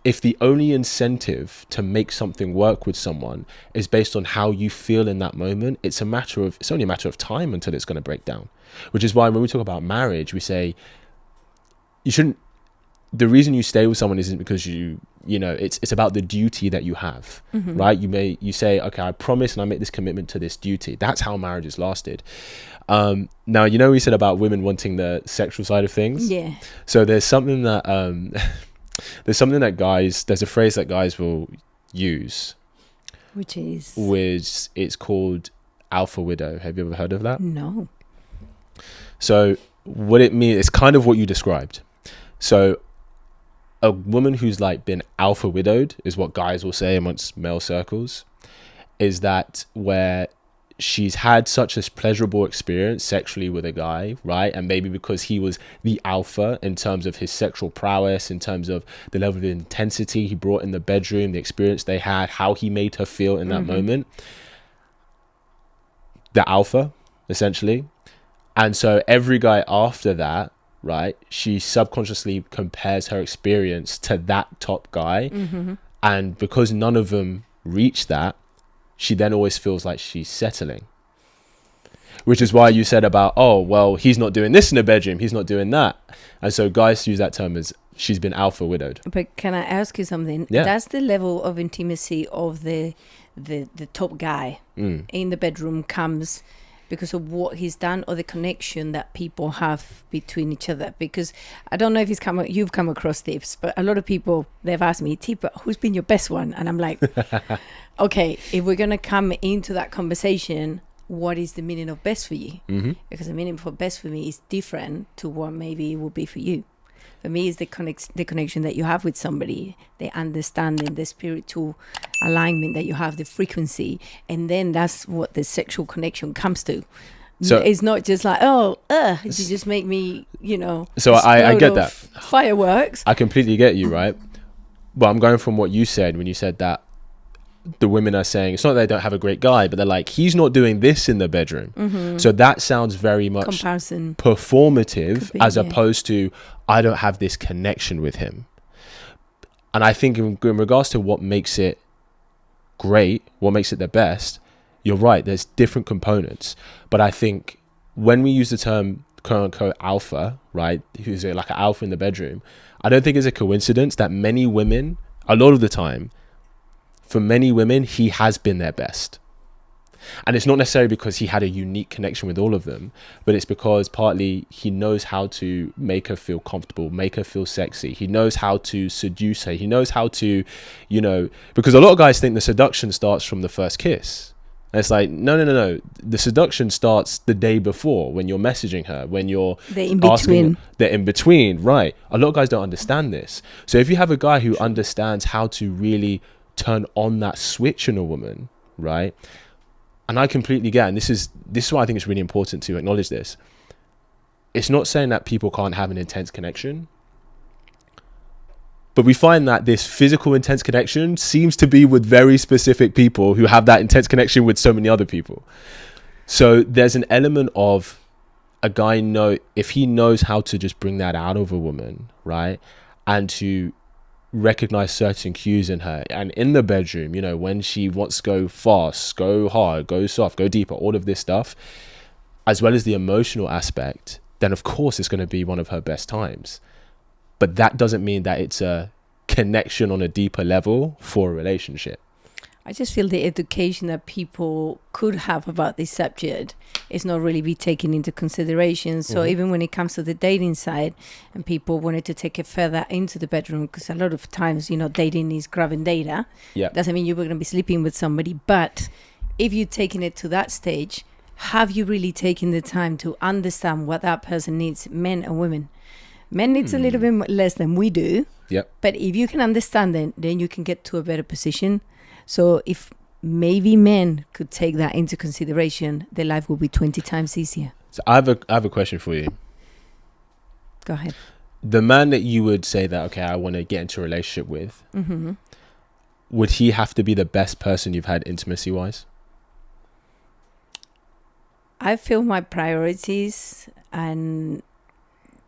if the only incentive to make something work with someone is based on how you feel in that moment, it's only a matter of time until it's going to break down. Which is why when we talk about marriage, we say the reason you stay with someone isn't because it's about the duty that you have, right? You say, okay, I promise and I make this commitment to this duty. That's how marriage is lasted. Now, we said about women wanting the sexual side of things. Yeah. So there's something that, there's a phrase that guys will use. Which it's called alpha widow. Have you ever heard of that? No. So what it means, it's kind of what you described. So a woman who's like been alpha widowed is what guys will say amongst male circles, is that where she's had such a pleasurable experience sexually with a guy, right? And maybe because he was the alpha in terms of his sexual prowess, in terms of the level of intensity he brought in the bedroom, the experience they had, how he made her feel in that moment. The alpha, essentially. And so every guy after that, right, she subconsciously compares her experience to that top guy. And because none of them reach that, she then always feels like she's settling. Which is why you said about, oh, well, he's not doing this in the bedroom, he's not doing that. And so guys use that term as she's been alpha widowed. But can I ask you something? Yeah. That's the level of intimacy of the top guy in the bedroom comes because of what he's done or the connection that people have between each other. Because I don't know if you've come across this, but a lot of people, they've asked me, Tipa, who's been your best one? And I'm like, okay, if we're going to come into that conversation, what is the meaning of best for you? Because the meaning for best for me is different to what maybe it will be for you. For me, it's the connection that you have with somebody, the understanding, the spiritual alignment that you have, the frequency. And then that's what the sexual connection comes to. So it's not just like, you just make me, So I get that. Fireworks. I completely get you, right? But I'm going from what you said when you said that the women are saying, it's not that they don't have a great guy, but they're like, he's not doing this in the bedroom. So that sounds very much comparison performative as opposed to, I don't have this connection with him. And I think in regards to what makes it great, what makes it the best, you're right, there's different components. But I think when we use the term quote unquote alpha, right, who's like an alpha in the bedroom, I don't think it's a coincidence that many women, a lot of the time, for many women, he has been their best. And it's not necessarily because he had a unique connection with all of them, but it's because partly he knows how to make her feel comfortable, make her feel sexy. He knows how to seduce her. He knows how to, because a lot of guys think the seduction starts from the first kiss. And it's like, no. The seduction starts the day before when you're messaging her, when you're asking. They're in between, right? A lot of guys don't understand this. So if you have a guy who understands how to really turn on that switch in a woman, right? And I completely get, and this is why I think it's really important to acknowledge this. It's not saying that people can't have an intense connection, but we find that this physical intense connection seems to be with very specific people who have that intense connection with so many other people. So there's an element of a guy if he knows how to just bring that out of a woman, right? And to recognize certain cues in her, and in the bedroom, when she wants to go fast, go hard, go soft, go deeper, all of this stuff, as well as the emotional aspect, then of course it's going to be one of her best times. But that doesn't mean that it's a connection on a deeper level for a relationship. I just feel the education that people could have about this subject is not really be taken into consideration. So even when it comes to the dating side and people wanted to take it further into the bedroom, because a lot of times, dating is grabbing data. Yeah. Doesn't mean you're going to be sleeping with somebody. But if you're taking it to that stage, have you really taken the time to understand what that person needs, men and women? Men needs a little bit less than we do. Yep. But if you can understand it, then you can get to a better position. So if maybe men could take that into consideration, their life will be 20 times easier. So I have a question for you. Go ahead. The man that you would say that, okay, I want to get into a relationship with, would he have to be the best person you've had intimacy-wise? I feel my priorities and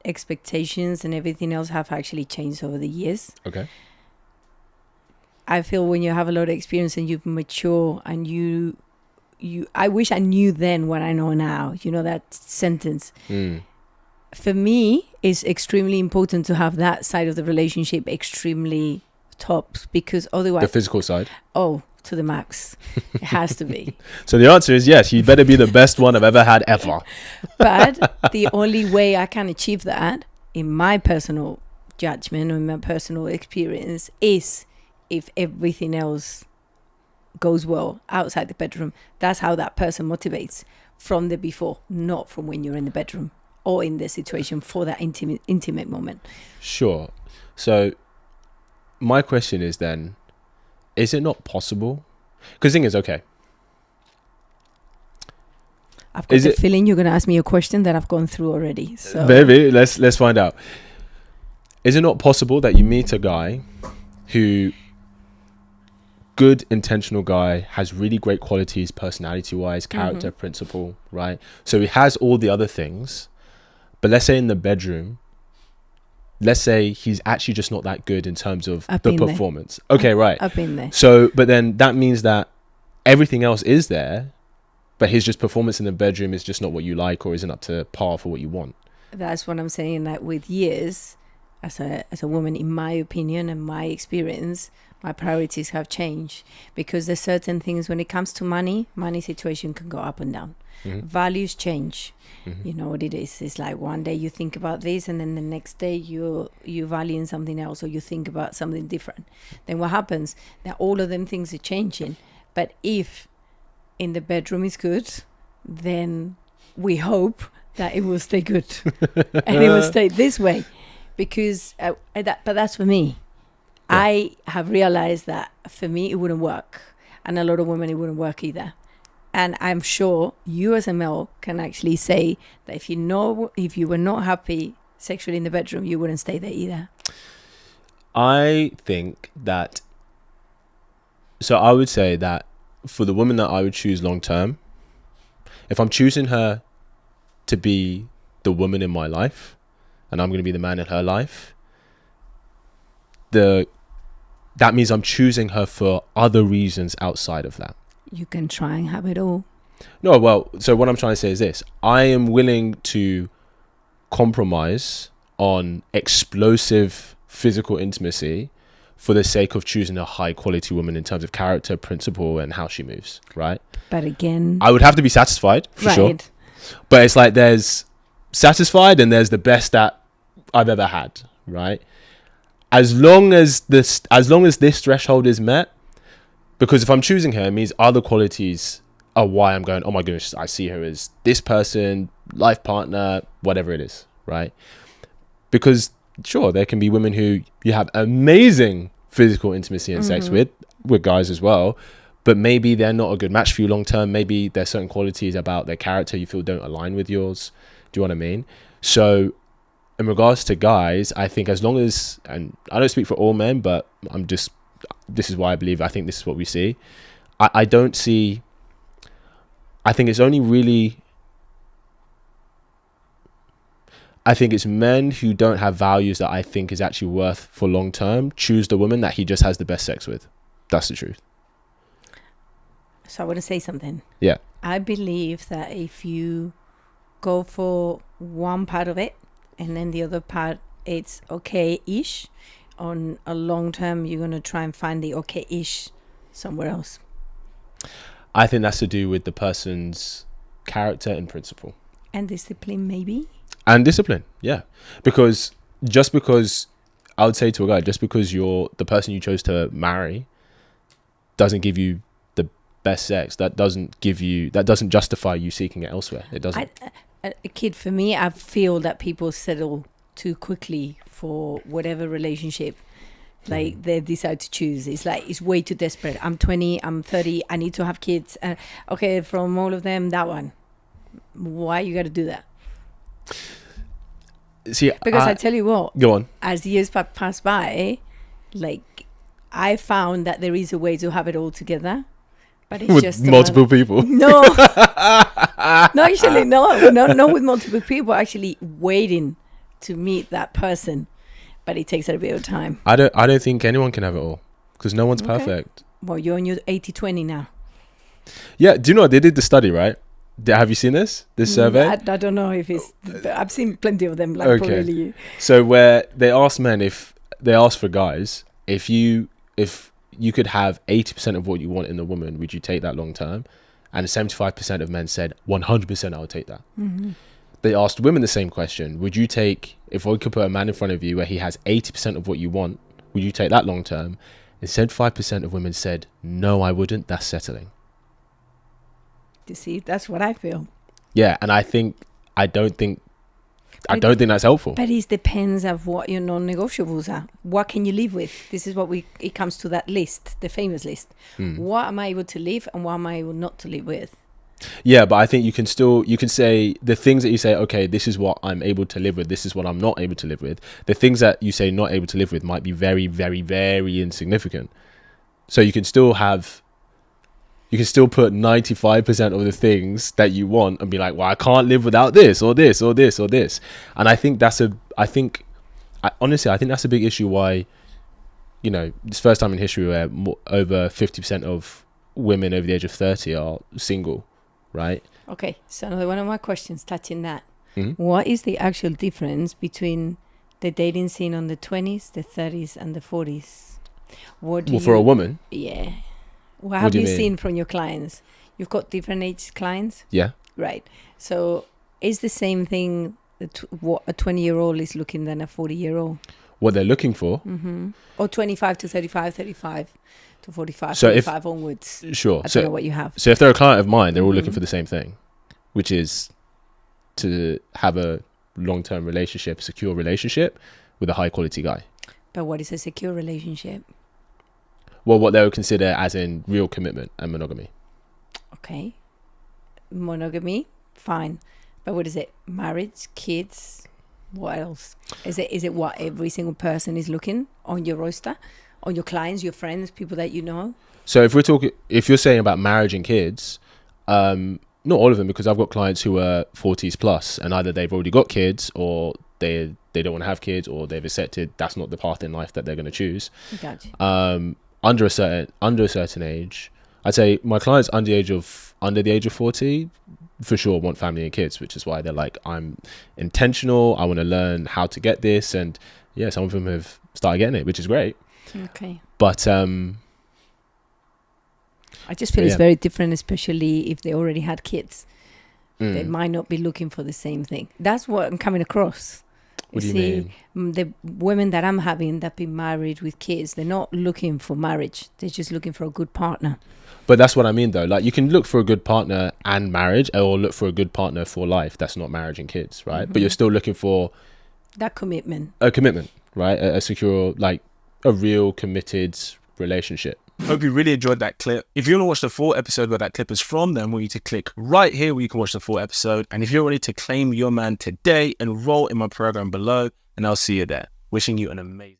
expectations and everything else have actually changed over the years. Okay. I feel when you have a lot of experience and you've matured and I wish I knew then what I know now. You know that sentence. For me, it's extremely important to have that side of the relationship extremely tops, because otherwise... The physical side? Oh, to the max. It has to be. So the answer is yes, you better be the best one I've ever had ever. But the only way I can achieve that, in my personal judgment or in my personal experience, is if everything else goes well outside the bedroom. That's how that person motivates, from the before, not from when you're in the bedroom or in the situation for that intimate moment. Sure. So my question is then, is it not possible? Because the thing is, okay, I've got the feeling you're going to ask me a question that I've gone through already. So maybe let's find out. Is it not possible that you meet a guy who, good intentional guy, has really great qualities, personality wise, character, principle, right? So he has all the other things, but let's say in the bedroom, let's say he's actually just not that good in terms of the performance. There. Okay, right. I've been there. So, but then that means that everything else is there, but his just performance in the bedroom is just not what you like, or isn't up to par for what you want. That's what I'm saying. That with years, as a woman, in my opinion and my experience, my priorities have changed, because there's certain things when it comes to money situation can go up and down. Values change. You know what it is. It's like one day you think about this, and then the next day you value something else, or you think about something different. Then what happens? That all of them things are changing. But if in the bedroom is good, then we hope that it will stay good and it will stay this way, because but that's for me. Yeah. I have realized that for me it wouldn't work, and a lot of women it wouldn't work either. And I'm sure you as a male can actually say that if you were not happy sexually in the bedroom, you wouldn't stay there either. I think that, so I would say that for the woman that I would choose long term, if I'm choosing her to be the woman in my life and I'm going to be the man in her life, that means I'm choosing her for other reasons outside of that. You can try and have it all. No, well, so what I'm trying to say is this. I am willing to compromise on explosive physical intimacy for the sake of choosing a high quality woman in terms of character, principle, and how she moves, right? But again, I would have to be satisfied, for sure. But it's like there's satisfied and there's the best that I've ever had, right? As long as this threshold is met, because if I'm choosing her, it means other qualities are why I'm going, oh my goodness, I see her as this person, life partner, whatever it is, right? Because sure, there can be women who you have amazing physical intimacy and sex with guys as well, but maybe they're not a good match for you long term. Maybe there's certain qualities about their character you feel don't align with yours. Do you know what I mean? So in regards to guys, I think as long as, and I don't speak for all men, but this is why I believe, I think this is what we see. I think it's only really, I think it's men who don't have values that I think is actually worth for long term choose the woman that he just has the best sex with. That's the truth. So I want to say something. Yeah. I believe that if you go for one part of it and then the other part it's okay-ish, on a long term you're going to try and find the okay-ish somewhere else. I think that's to do with the person's character and principle. And discipline, maybe? And discipline, yeah. Because just because, I would say to a guy, just because you're the person you chose to marry doesn't give you the best sex, that doesn't justify you seeking it elsewhere. It doesn't. For me, I feel that people settle too quickly for whatever relationship like they decide to choose. It's like it's way too desperate. I'm 20, I'm 30, I need to have kids. Okay, from all of them, that one. Why you got to do that? See, because I tell you what, go on. As years pass by, like I found that there is a way to have it all together, but it's with just multiple people. No, no, actually, not with multiple people. Actually, waiting to meet that person, but it takes a bit of time. I don't think anyone can have it all. because no one's perfect. Well, you're on your 80-20 now. Yeah, do you know they did the study, right? Have you seen this survey? I don't know if it's... I've seen plenty of them, like probably you. So where they asked men, if they asked for guys, if you could have 80% of what you want in a woman, would you take that long term? And 75% of men said 100% I would take that. Mm-hmm. They asked women the same question. Would you take, if we could put a man in front of you where he has 80% of what you want, would you take that long term? And 75% of women said, no, I wouldn't. That's settling. You see, that's what I feel. Yeah, and I don't think that's helpful. But it depends of what your non-negotiables are. What can you live with? This is what it comes to that list, the famous list. What am I able to live and what am I able not to live with? Yeah, but I think you can say the things that you say, okay, this is what I'm able to live with, this is what I'm not able to live with. The things that you say not able to live with might be very, very, very insignificant. So you can still put 95% of the things that you want and be like, well, I can't live without this or this or this or this. And I think honestly, I think that's a big issue why, it's first time in history where over 50% of women over the age of 30 are single, right? Okay. So another one of my questions touching that. Mm-hmm. What is the actual difference between the dating scene on the 20s, the 30s and the 40s? For a woman? Yeah. What have you seen from your clients? You've got different age clients? Yeah. Right. So is the same thing what a 20-year-old is looking than a 40-year-old? What they're looking for? Mm-hmm. Or 25 to 35, 35 to 45, so 45 onwards. Sure. I don't know what you have. So if they're a client of mine, they're all looking for the same thing, which is to have a long-term relationship, secure relationship with a high-quality guy. But what is a secure relationship? Well, what they would consider as in real commitment and monogamy. Okay. Monogamy, fine. But what is it? Marriage, kids, what else? Is it what every single person is looking on your roster? On your clients, your friends, people that you know? So if you're saying about marriage and kids, not all of them, because I've got clients who are 40s plus and either they've already got kids or they don't want to have kids or they've accepted that's not the path in life that they're going to choose. Gotcha. Under a certain age, I'd say my clients under the age of 40 for sure want family and kids, which is why they're like, I'm intentional, I want to learn how to get this, and yeah, some of them have started getting it, which is great. Okay. But I just feel it's very different, especially if they already had kids. They might not be looking for the same thing. That's what I'm coming across. What do you mean? The women that I'm having that been married with kids, they're not looking for marriage. They're just looking for a good partner. But that's what I mean, though. Like, you can look for a good partner and marriage, or look for a good partner for life. That's not marriage and kids, right? Mm-hmm. But you're still looking for that commitment. A commitment, right? A secure, like a real committed relationship. Hope you really enjoyed that clip. If you want to watch the full episode where that clip is from, then I want you to click right here where you can watch the full episode. And if you're ready to claim your man today, enroll in my program below, and I'll see you there. Wishing you an amazing